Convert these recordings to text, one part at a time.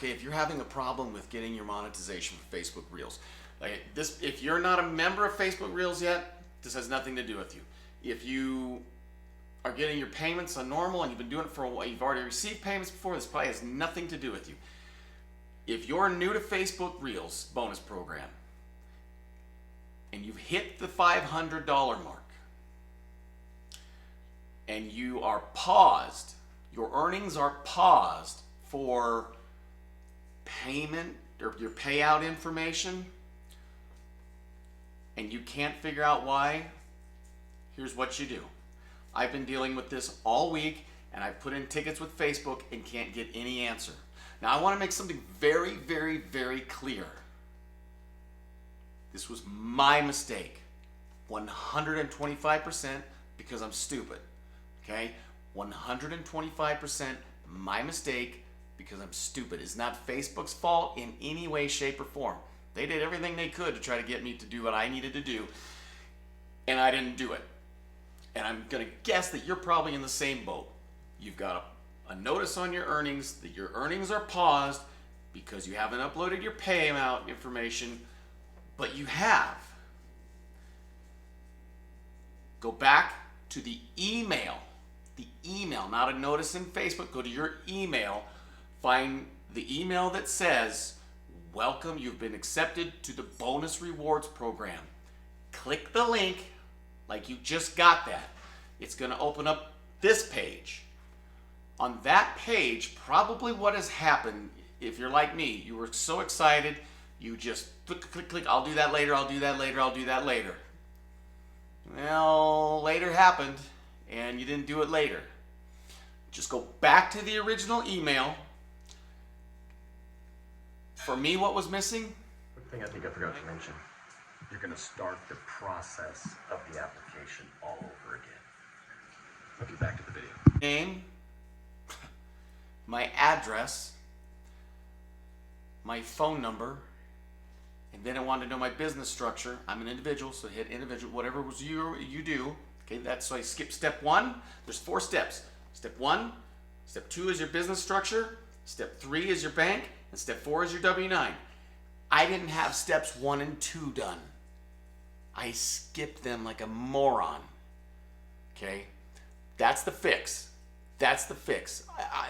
Okay, if you're having a problem with getting your monetization for Facebook Reels, like this, if you're not a member of Facebook Reels yet, this has nothing to do with you. If you are getting your payments on normal and you've been doing it for a while, you've already received payments before, this probably has nothing to do with you. If you're new to Facebook Reels bonus program and you've hit the $500 mark and you are paused, your earnings are paused for payment or your payout information, and you can't figure out why, here's what you do. I've been dealing with this all week, and I've put in tickets with Facebook and can't get any answer. Now, I want to make something very, very, very clear. This was my mistake. 125% because I'm stupid. Okay? 125% my mistake because I'm stupid. It's not Facebook's fault in any way, shape, or form. They did everything they could to try to get me to do what I needed to do, and I didn't do it. And I'm going to guess that you're probably in the same boat. You've got a notice on your earnings that your earnings are paused because you haven't uploaded your payout information, but you have. Go back to the email, not a notice in Facebook. Go to your email, find the email that says, welcome, you've been accepted to the bonus rewards program. Click the link like you just got that. It's going to open up this page. On that page, probably what has happened, if you're like me, you were so excited, you just click, I'll do that later, I'll do that later, I'll do that later. Well, later happened, and you didn't do it later. Just go back to the original email. For me, what was missing? One thing I think I forgot to mention. You're going to start the process of the application all over again. I'll get back to the video. Name, my address, my phone number, and then I wanted to know my business structure. I'm an individual, so hit individual, whatever was you do. Okay, that's so I skip step 1. There's 4 steps. Step 1, step 2 is your business structure, step 3 is your bank, and step 4 is your W-9. I didn't have steps 1 and 2 done. I skipped them like a moron. Okay? That's the fix. That's the fix.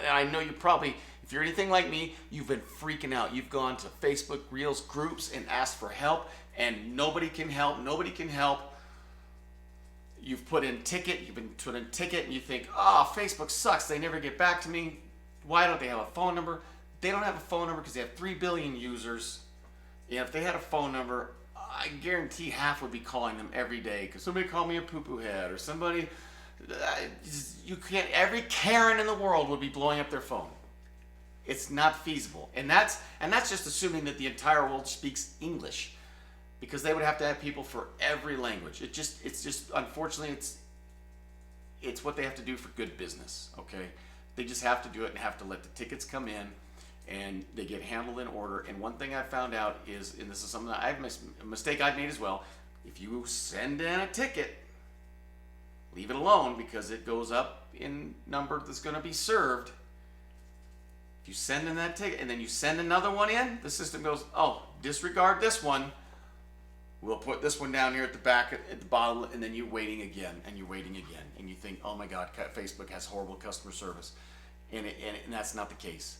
I know you probably, if you're anything like me, you've been freaking out. You've gone to Facebook Reels groups and asked for help, and nobody can help. Nobody can help. You've put in ticket. You've been put in ticket, and you think, oh, Facebook sucks. They never get back to me. Why don't they have a phone number? They don't have a phone number because they have 3 billion users. And if they had a phone number, I guarantee half would be calling them every day because somebody called me a poo-poo head, or somebody, you can't, every Karen in the world would be blowing up their phone. It's not feasible. And that's just assuming that the entire world speaks English, because they would have to have people for every language. It's just unfortunately it's what they have to do for good business, okay? They just have to do it and have to let the tickets come in, and they get handled in order. And one thing I found out is, and this is something that a mistake I've made as well, if you send in a ticket, leave it alone because it goes up in number that's going to be served. If you send in that ticket and then you send another one in, the system goes, oh, disregard this one. We'll put this one down here at the back, at the bottom, and then you're waiting again, and you're waiting again. And you think, oh my God, Facebook has horrible customer service. And that's not the case.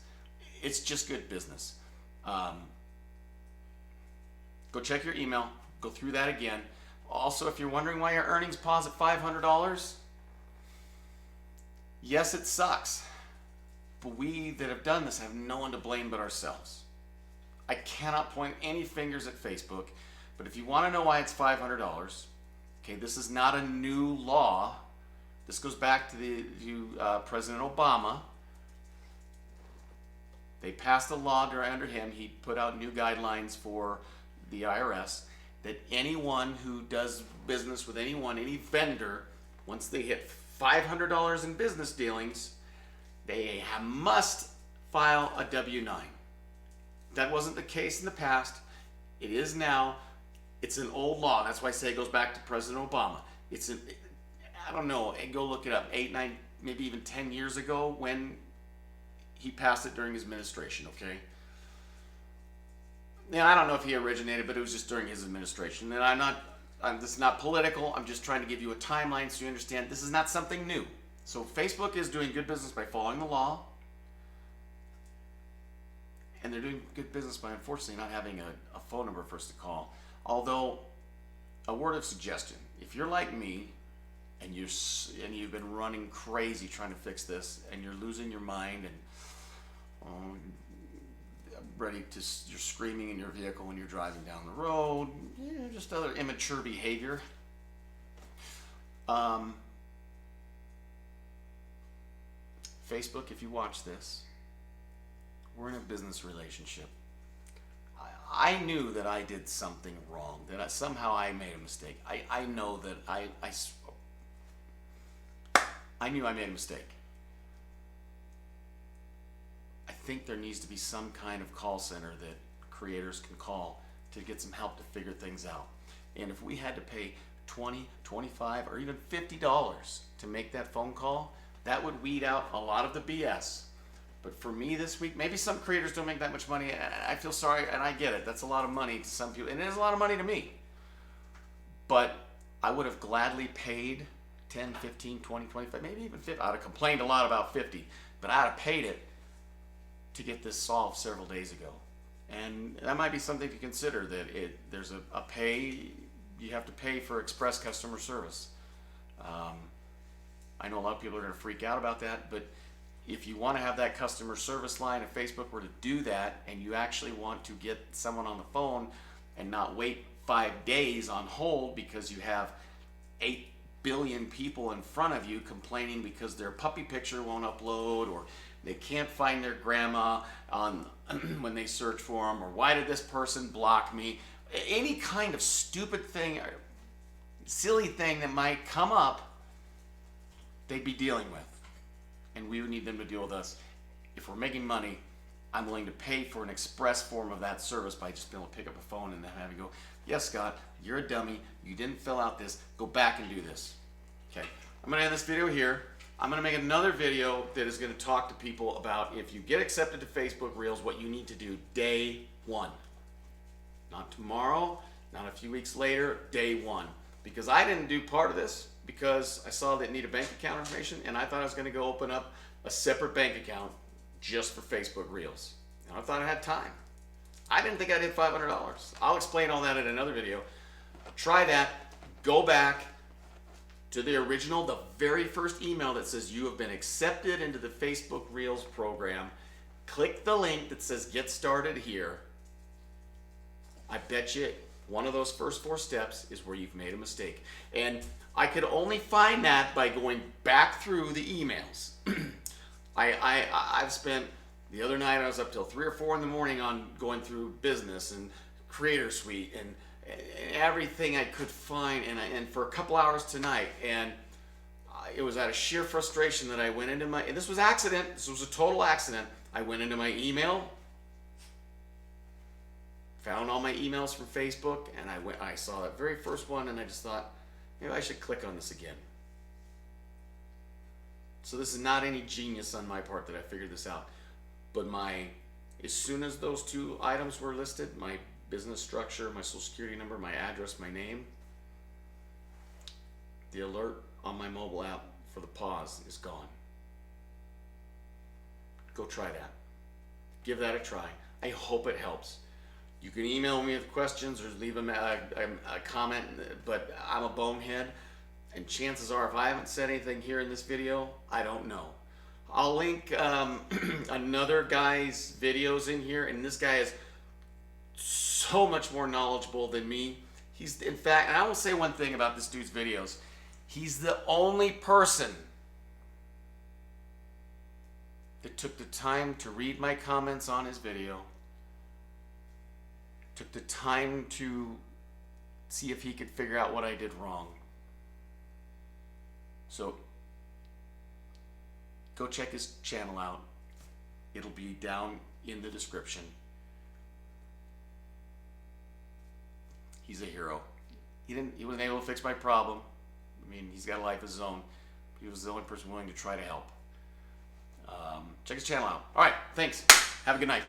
It's just good business. Go check your email. Go through that again. Also, if you're wondering why your earnings pause at $500, yes, it sucks. But we that have done this have no one to blame but ourselves. I cannot point any fingers at Facebook, but if you want to know why it's $500, okay, this is not a new law. This goes back to President Obama. They passed a law under him. He put out new guidelines for the IRS that anyone who does business with anyone, any vendor, once they hit $500 in business dealings, they must file a W-9. That wasn't the case in the past. It is now. It's an old law. That's why I say it goes back to President Obama. I don't know, go look it up, 8, 9, maybe even 10 years ago when he passed it during his administration, okay? Yeah, I don't know if he originated, but it was just during his administration. And this is not political. I'm just trying to give you a timeline so you understand this is not something new. So Facebook is doing good business by following the law. And they're doing good business by unfortunately not having a phone number for us to call. Although, a word of suggestion: if you're like me, and you've been running crazy trying to fix this, and you're losing your mind, and you're screaming in your vehicle when you're driving down the road, just other immature behavior. Facebook, if you watch this, we're in a business relationship. I knew that I did something wrong, that somehow I made a mistake. I know that I knew I made a mistake. I think there needs to be some kind of call center that creators can call to get some help to figure things out. And if we had to pay $20, $25, or even $50 to make that phone call, that would weed out a lot of the BS. But for me this week, maybe some creators don't make that much money, and I feel sorry, and I get it. That's a lot of money to some people, and it is a lot of money to me. But I would have gladly paid 10, 15, 20, 25, maybe even 50. I'd have complained a lot about 50, but I'd have paid it to get this solved several days ago. And that might be something to consider, that there's a pay, you have to pay for express customer service. I know a lot of people are going to freak out about that, but if you want to have that customer service line, if Facebook were to do that, and you actually want to get someone on the phone and not wait 5 days on hold because you have 8 billion people in front of you complaining because their puppy picture won't upload, or they can't find their grandma on when they search for them, or why did this person block me? Any kind of stupid thing or silly thing that might come up, they'd be dealing with. And we would need them to deal with us. If we're making money, I'm willing to pay for an express form of that service by just being able to pick up a phone and then having to go, yes, Scott, you're a dummy. You didn't fill out this. Go back and do this. Okay, I'm going to end this video here. I'm going to make another video that is going to talk to people about, if you get accepted to Facebook Reels, what you need to do day one. Not tomorrow, not a few weeks later, day one. Because I didn't do part of this because I saw that it needed bank account information, and I thought I was going to go open up a separate bank account just for Facebook Reels. And I thought I had time. I didn't think I'd hit $500. I'll explain all that in another video. Try that. Go back to the original, the very first email that says you have been accepted into the Facebook Reels program. Click the link that says get started here. I bet you one of those first 4 steps is where you've made a mistake. And I could only find that by going back through the emails. I've spent, the other night I was up till 3 or 4 in the morning on going through business and Creator Suite and everything I could find, and for a couple hours tonight. And it was out of sheer frustration that I went into my, and this was accident, this was a total accident. I went into my email, found all my emails from Facebook, and I saw that very first one, and I just thought, maybe I should click on this again. So this is not any genius on my part that I figured this out. But as soon as those 2 items were listed, my business structure, my social security number, my address, my name, the alert on my mobile app for the pause is gone. Go try that. Give that a try. I hope it helps. You can email me with questions or leave a comment, but I'm a bonehead, and chances are if I haven't said anything here in this video, I don't know. I'll link another guy's videos in here, and this guy is so much more knowledgeable than me. He's, in fact, and I will say one thing about this dude's videos. He's the only person that took the time to read my comments on his video, took the time to see if he could figure out what I did wrong. So go check his channel out. It'll be down in the description. He's a hero. He wasn't able to fix my problem. I mean, he's got a life of his own. He was the only person willing to try to help. Check his channel out. All right, thanks. Have a good night.